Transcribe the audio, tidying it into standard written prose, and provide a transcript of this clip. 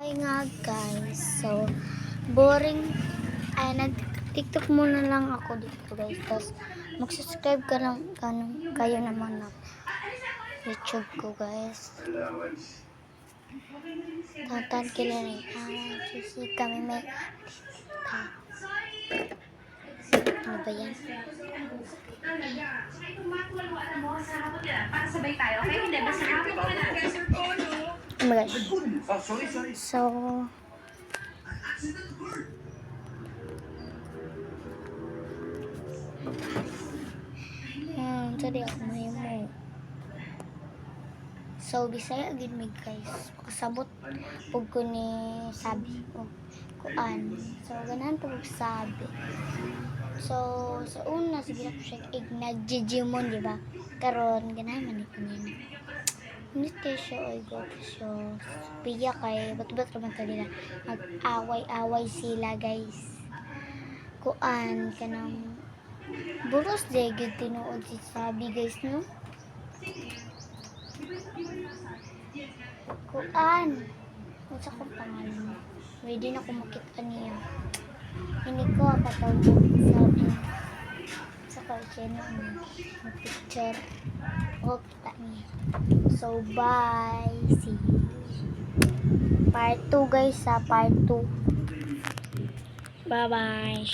Hi nga guys, so boring ay nag-tiktok muna lang ako dito guys, tapos mag-subscribe kayo naman ng YouTube ko guys. Tatan kila rin sisi kami may ano ba yan? Para sabay tayo, okay? Hindi, basta hapon ko na. Oh my gosh. So, sorry ako mahimo. So, Bisaya gid mi guys. Kasabot pug ko ni sabi ko kuan. So, ganahan to sabi. So, sa una sige ko siya nag-Digimon, di ba? Karon ganahan man ko niya. Hindi siya oy go siya. Piya kay ba't raman to nila. Mag-away-away sila guys. Kuan kanang buros de gid tinuod si sabi guys no. Kuan. Unsa kong pangalan? Pwede na ko makita niya. Hindi ko patawag sabi. Sa kanya na picture. O kita niya. So bye. See you. Part 2 guys sa part 2. Bye bye.